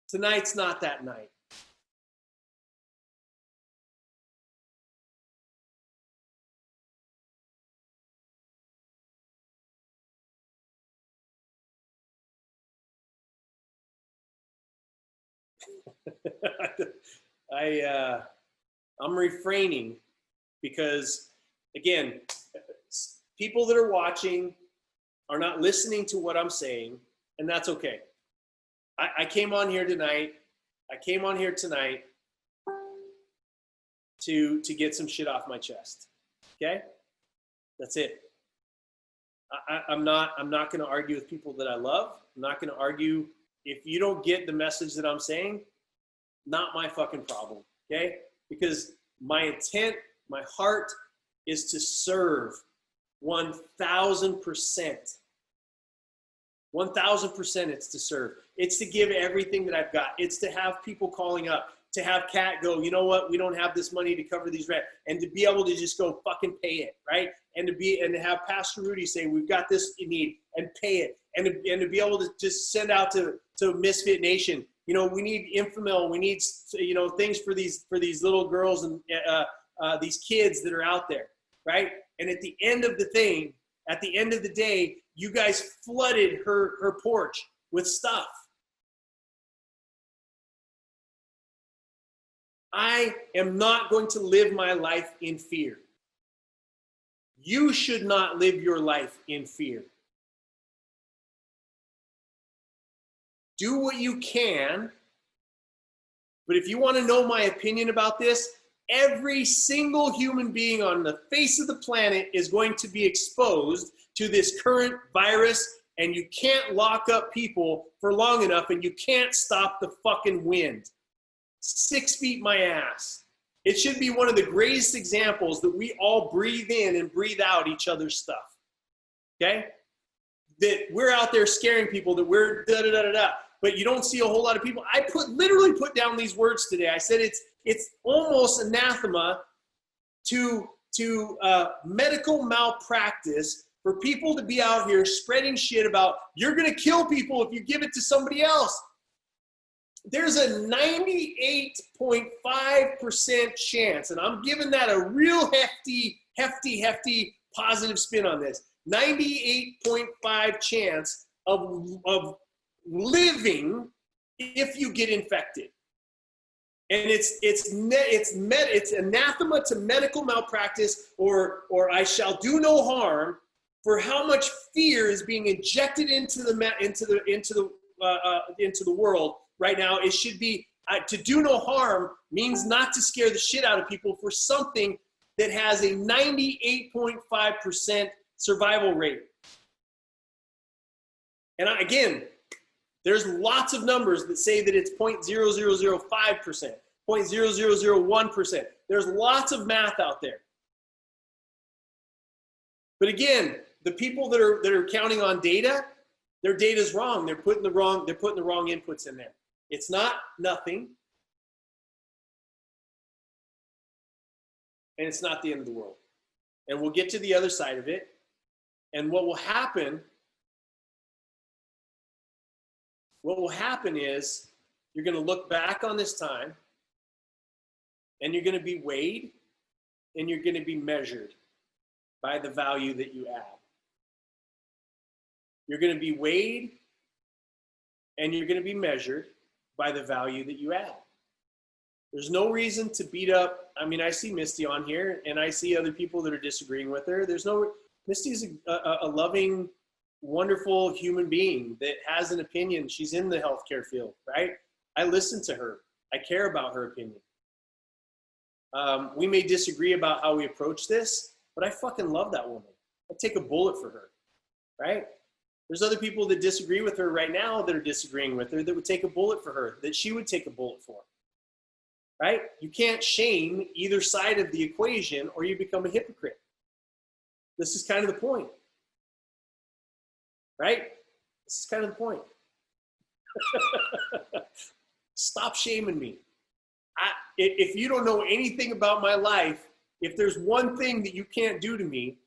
Speaker 1: Tonight's not that night. I'm refraining because, again, people that are watching are not listening to what I'm saying, and that's okay. I came on here tonight. I came on here tonight to get some shit off my chest. Okay, that's it. I'm not going to argue with people that I love. I'm not going to argue. If you don't get the message that I'm saying, not my fucking problem. Okay, because my intent, my heart is to serve 1,000%. 1,000% it's to serve. It's to give everything that I've got. It's to have people calling up, to have Kat go, you know what, we don't have this money to cover these rent, and to be able to just go fucking pay it, right? And to have Pastor Rudy say, we've got this you need, and pay it. And to be able to just send out to Misfit Nation, you know, we need Infamil, we need, you know, things for these little girls and these kids that are out there, right? And at the end of the thing, at the end of the day, you guys flooded her porch with stuff. I am not going to live my life in fear. You should not live your life in fear. Do what you can, but if you want to know my opinion about this, every single human being on the face of the planet is going to be exposed to this current virus, and you can't lock up people for long enough, and you can't stop the fucking wind. 6 feet my ass. It should be one of the greatest examples that we all breathe in and breathe out each other's stuff. Okay? That we're out there scaring people, that we're da-da-da-da-da. But you don't see a whole lot of people. I literally put down these words today. I said it's almost anathema to medical malpractice for people to be out here spreading shit about you're going to kill people if you give it to somebody else. There's a 98.5% chance, and I'm giving that a real hefty positive spin on this. 98.5 chance of living if you get infected. And it's anathema to medical malpractice, or I shall do no harm, for how much fear is being injected into the world right now. It should be to do no harm means not to scare the shit out of people for something that has a 98.5% survival rate. And again, there's lots of numbers that say that it's 0.0005%, 0.0001%. There's lots of math out there. But again, the people that are counting on data, their data's wrong. They're putting the wrong inputs in there. It's not nothing. And it's not the end of the world. And we'll get to the other side of it. And what will happen is you're going to look back on this time, and you're going to be weighed, and you're going to be measured by the value that you add. You're going to be weighed, and you're going to be measured by the value that you add. There's no reason to beat up. I mean, I see Misty on here, and I see other people that are disagreeing with her. Misty's a loving, wonderful human being that has an opinion. She's in the healthcare field, right? I listen to her. I care about her opinion. We may disagree about how we approach this, but I fucking love that woman. I'd take a bullet for her, right? There's other people that disagree with her right now that are disagreeing with her that would take a bullet for her, that she would take a bullet for. right? You can't shame either side of the equation or you become a hypocrite. This is kind of the point, right? This is kind of the point. Stop shaming me. If you don't know anything about my life, if there's one thing that you can't do to me,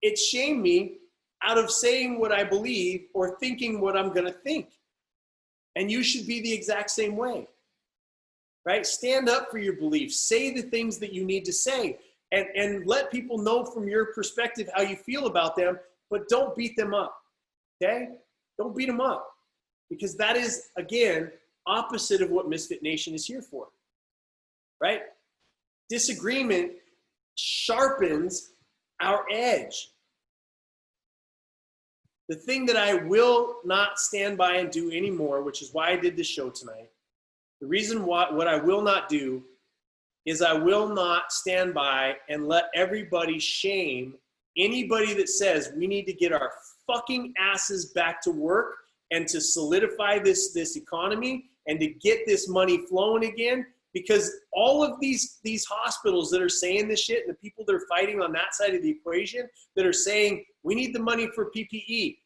Speaker 1: it's shame me out of saying what I believe or thinking what I'm going to think. And you should be the exact same way, right? Stand up for your beliefs. Say the things that you need to say and let people know from your perspective how you feel about them, but don't beat them up, okay? Don't beat them up, because that is, again, opposite of what Misfit Nation is here for, right? Disagreement sharpens our edge. The thing that I will not stand by and do anymore, which is why I did this show tonight, the reason what I will not do is I will not stand by and let everybody shame anybody that says we need to get our fucking asses back to work and to solidify this economy and to get this money flowing again. Because all of these hospitals that are saying this shit and the people that are fighting on that side of the equation that are saying we need the money for PPE,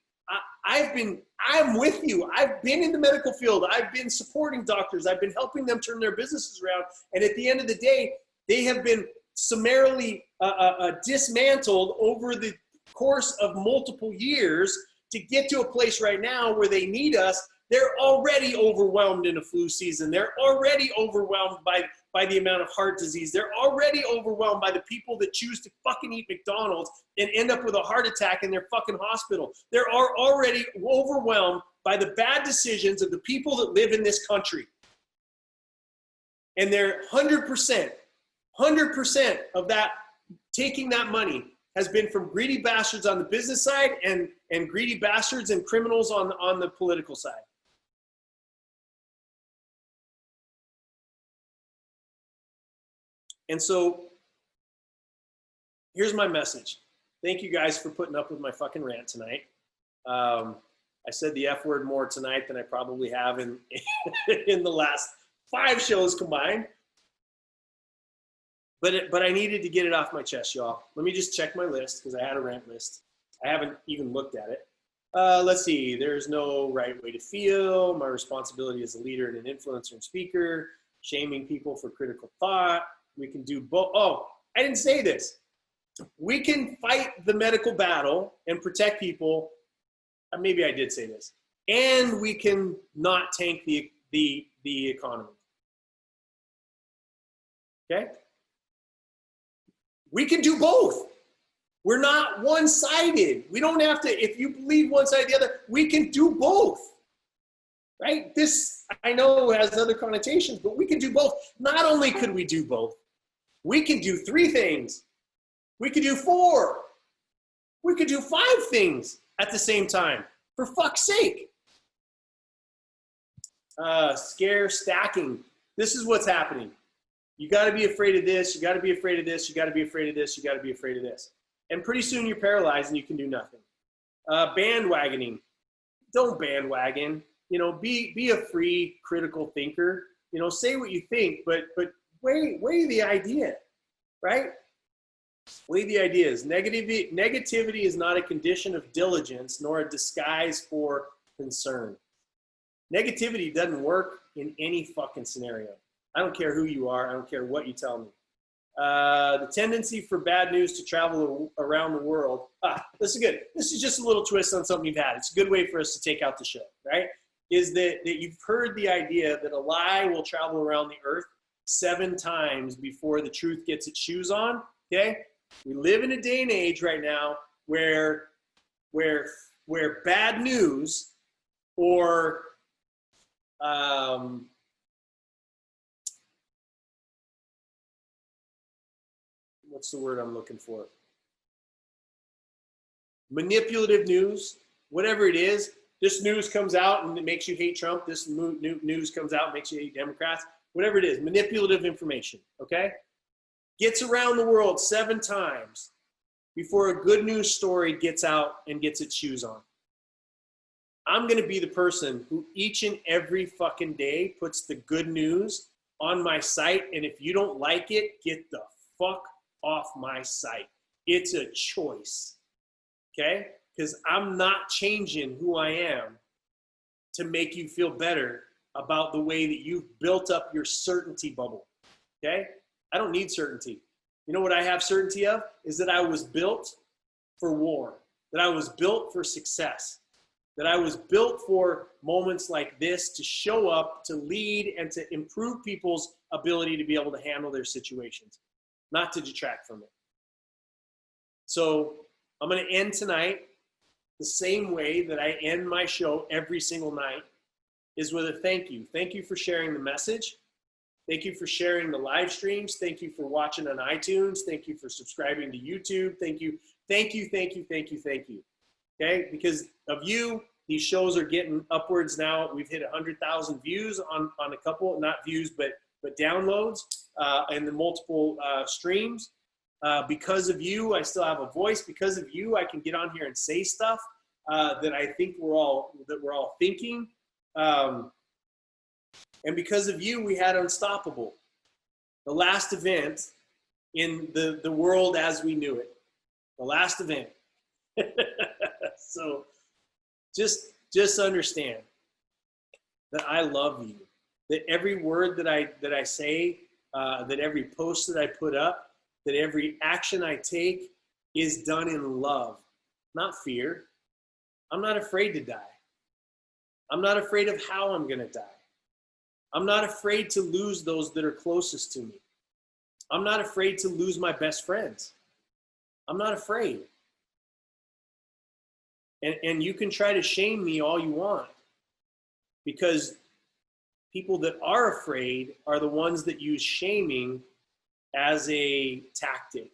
Speaker 1: I'm with you. I've been in the medical field. I've been supporting doctors. I've been helping them turn their businesses around. And at the end of the day, they have been summarily dismantled over the course of multiple years to get to a place right now where they need us. They're already overwhelmed in a flu season. They're already overwhelmed by the amount of heart disease. They're already overwhelmed by the people that choose to fucking eat McDonald's and end up with a heart attack in their fucking hospital. They're already overwhelmed by the bad decisions of the people that live in this country. And they're 100% of that, taking that money has been from greedy bastards on the business side and greedy bastards and criminals on the political side. And so here's my message. Thank you guys for putting up with my fucking rant tonight. I said the F word more tonight than I probably have in the last 5 shows combined. But I needed to get it off my chest, y'all. Let me just check my list because I had a rant list. I haven't even looked at it. Let's see. There's no right way to feel. My responsibility as a leader and an influencer and speaker. Shaming people for critical thought. We can do both. Oh, I didn't say this. We can fight the medical battle and protect people. Maybe I did say this. And we can not tank the economy. Okay? We can do both. We're not one-sided. We don't have to, if you believe one side or the other, we can do both. Right? This, I know, has other connotations, but we can do both. Not only could we do both, we can do 3 things. We could do 4. We could do 5 things at the same time. For fuck's sake. Scare stacking. This is what's happening. You got to be afraid of this. You got to be afraid of this. You got to be afraid of this. You got to be afraid of this. And pretty soon you're paralyzed and you can do nothing. Bandwagoning. Don't bandwagon. You know, be a free critical thinker. You know, say what you think, but weigh the idea, right? Weigh the ideas. Negativity is not a condition of diligence nor a disguise for concern. Negativity doesn't work in any fucking scenario. I don't care who you are. I don't care what you tell me. The tendency for bad news to travel around the world. This is good. This is just a little twist on something you've had. It's a good way for us to take out the show, right? Is that you've heard the idea that a lie will travel around the earth 7 times before the truth gets its shoes on, okay? We live in a day and age right now where bad news or what's the word I'm looking for? Manipulative news, whatever it is. This news comes out and it makes you hate Trump. This news comes out and makes you hate Democrats. Whatever it is, manipulative information, okay? Gets around the world 7 times before a good news story gets out and gets its shoes on. I'm going to be the person who each and every fucking day puts the good news on my site, and if you don't like it, get the fuck off my site. It's a choice, okay? Because I'm not changing who I am to make you feel better about the way that you've built up your certainty bubble, okay? I don't need certainty. You know what I have certainty of? Is that I was built for war, that I was built for success, that I was built for moments like this to show up, to lead, and to improve people's ability to be able to handle their situations, not to detract from it. So I'm going to end tonight the same way that I end my show every single night, is with a thank you. Thank you for sharing the message. Thank you for sharing the live streams. Thank you for watching on iTunes. Thank you for subscribing to YouTube. Thank you, thank you, thank you, thank you, thank you. Okay, because of you, these shows are getting upwards now. We've hit 100,000 views on a couple, not views, but downloads and the multiple streams. Because of you, I still have a voice. Because of you, I can get on here and say stuff that I think we're all thinking. And because of you, we had Unstoppable, the last event in the world as we knew it, the last event. So just understand that I love you, that every word that I say, that every post that I put up, that every action I take is done in love, not fear. I'm not afraid to die. I'm not afraid of how I'm going to die. I'm not afraid to lose those that are closest to me. I'm not afraid to lose my best friends. I'm not afraid. And you can try to shame me all you want, because people that are afraid are the ones that use shaming as a tactic.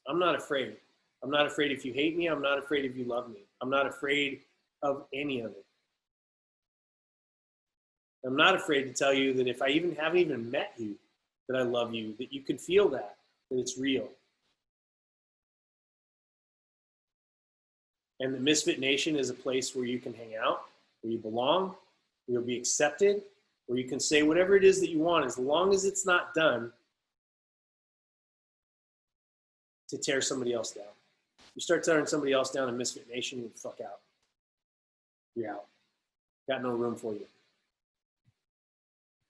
Speaker 1: I'm not afraid. I'm not afraid if you hate me. I'm not afraid if you love me. I'm not afraid of any of it. I'm not afraid to tell you that if I haven't even met you, that I love you, that you can feel that it's real. And the Misfit Nation is a place where you can hang out, where you belong, where you'll be accepted, where you can say whatever it is that you want, as long as it's not done to tear somebody else down. You start tearing somebody else down in Misfit Nation, you're the fuck out. You're out. Got no room for you.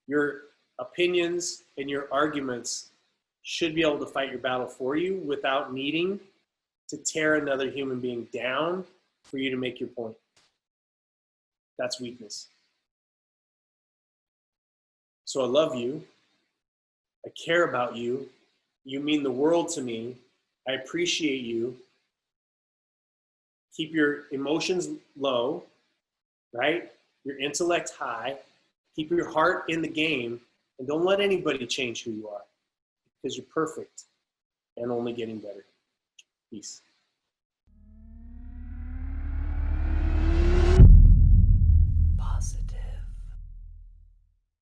Speaker 1: Your opinions and your arguments should be able to fight your battle for you without needing to tear another human being down for you to make your point. That's weakness. So I love you. I care about you. You mean the world to me. I appreciate you. Keep your emotions low, right? Your intellect high. Keep your heart in the game, and don't let anybody change who you are, because you're perfect and only getting better. Peace.